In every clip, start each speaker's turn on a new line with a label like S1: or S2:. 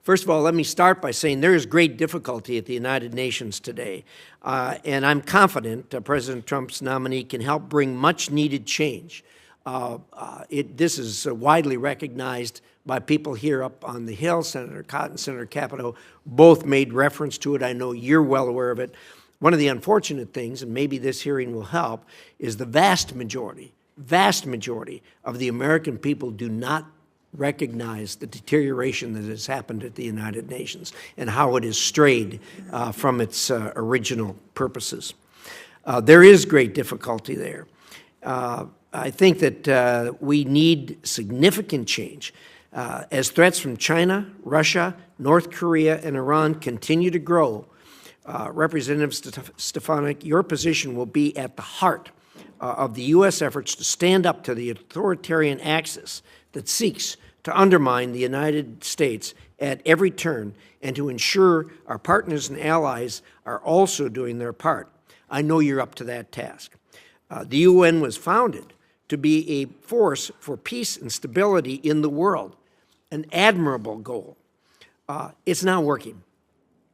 S1: First of all, let me start by saying there is great difficulty at the United Nations today, and I'm confident President Trump's nominee can help bring much-needed change. This is widely recognized by people here up on the Hill. Senator Cotton, Senator Capito both made reference to it. I know you're well aware of it. One of the unfortunate things, and maybe this hearing will help, is the vast majority of the American people do not recognize the deterioration that has happened at the United Nations and how it has strayed from its original purposes. There is great difficulty there. I think that we need significant change. As threats from China, Russia, North Korea, and Iran continue to grow, Representative Stefanik, your position will be at the heart of the U.S. efforts to stand up to the authoritarian axis that seeks to undermine the United States at every turn and to ensure our partners and allies are also doing their part. I know you're up to that task. The UN was founded to be a force for peace and stability in the world, an admirable goal. It's not working.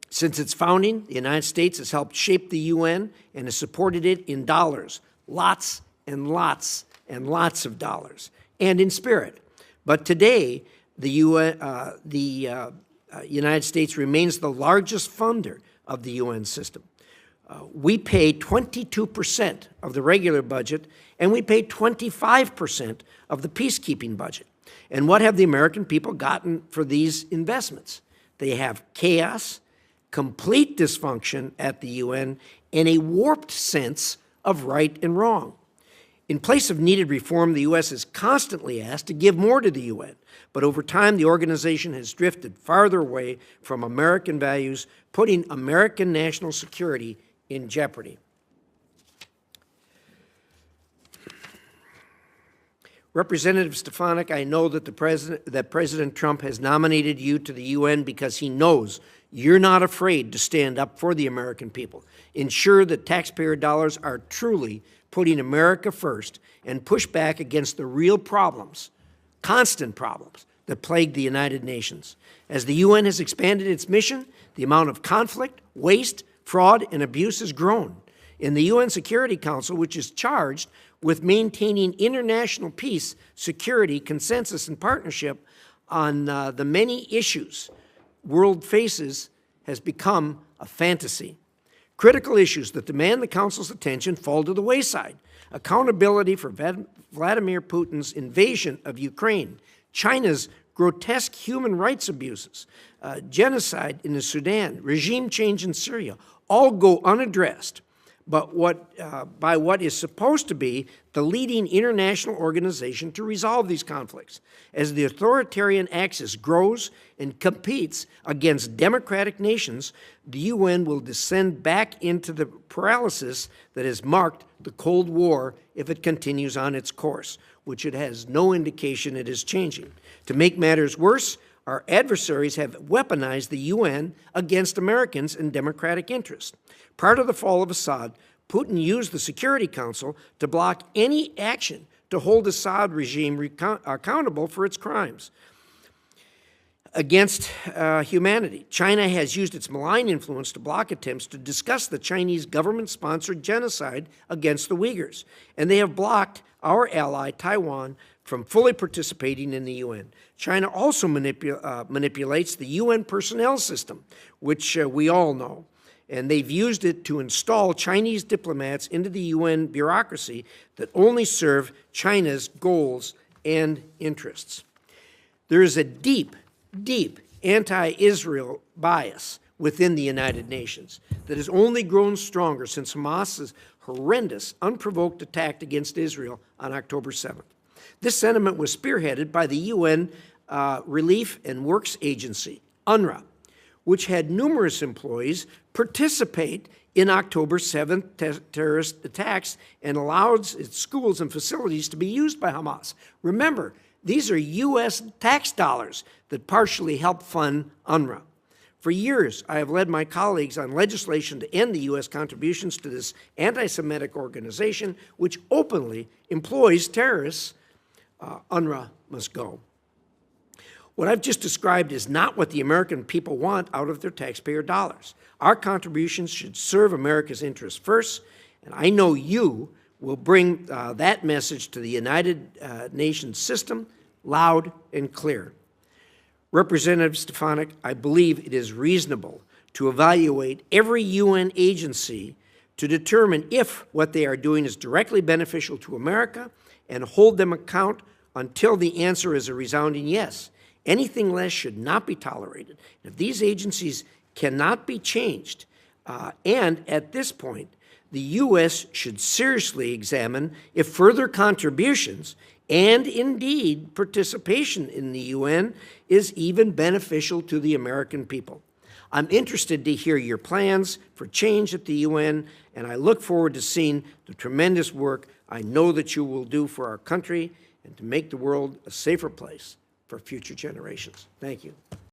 S1: Since its founding, the United States has helped shape the UN and has supported it in dollars, lots and lots and lots of dollars, and in spirit. But today, the United States remains the largest funder of the UN system. We pay 22% of the regular budget, and we pay 25% of the peacekeeping budget. And what have the American people gotten for these investments? They have chaos, complete dysfunction at the UN, and a warped sense of right and wrong. In place of needed reform, the U.S. is constantly asked to give more to the UN, but over time the organization has drifted farther away from American values, putting American national security in jeopardy. Representative Stefanik, I know that President Trump has nominated you to the UN because he knows you're not afraid to stand up for the American people, ensure that taxpayer dollars are truly putting America first, and push back against the real problems, constant problems, that plague the United Nations. As the UN has expanded its mission, the amount of conflict, waste, fraud, and abuse has grown. In the UN Security Council, which is charged with maintaining international peace, security, consensus, and partnership on the many issues world faces, has become a fantasy. Critical issues that demand the Council's attention fall to the wayside. Accountability for Vladimir Putin's invasion of Ukraine, China's grotesque human rights abuses, genocide in the Sudan, regime change in Syria, all go unaddressed, but by what is supposed to be the leading international organization to resolve these conflicts. As the authoritarian axis grows and competes against democratic nations, the UN will descend back into the paralysis that has marked the Cold War if it continues on its course, which it has no indication it is changing. To make matters worse, our adversaries have weaponized the UN against Americans and democratic interests. Prior to the fall of Assad, Putin used the Security Council to block any action to hold the Assad regime accountable for its crimes against humanity. China has used its malign influence to block attempts to discuss the Chinese government-sponsored genocide against the Uyghurs, and they have blocked our ally, Taiwan, from fully participating in the UN. China also manipulates the UN personnel system, which we all know, and they've used it to install Chinese diplomats into the UN bureaucracy that only serve China's goals and interests. There is a deep, deep anti-Israel bias within the United Nations that has only grown stronger since Hamas's horrendous, unprovoked attack against Israel on October 7th. This sentiment was spearheaded by the UN Relief and Works Agency, UNRWA, which had numerous employees participate in October 7th terrorist attacks and allowed its schools and facilities to be used by Hamas. Remember, these are U.S. tax dollars that partially help fund UNRWA. For years, I have led my colleagues on legislation to end the U.S. contributions to this anti-Semitic organization, which openly employs terrorists. UNRWA must go. What I've just described is not what the American people want out of their taxpayer dollars. Our contributions should serve America's interests first, and I know you will bring that message to the United Nations system loud and clear. Representative Stefanik, I believe it is reasonable to evaluate every UN agency to determine if what they are doing is directly beneficial to America and hold them account until the answer is a resounding yes. Anything less should not be tolerated. If these agencies cannot be changed, and at this point, the U.S. should seriously examine if further contributions and indeed participation in the UN is even beneficial to the American people. I'm interested to hear your plans for change at the UN, and I look forward to seeing the tremendous work I know that you will do for our country and to make the world a safer place for future generations. Thank you.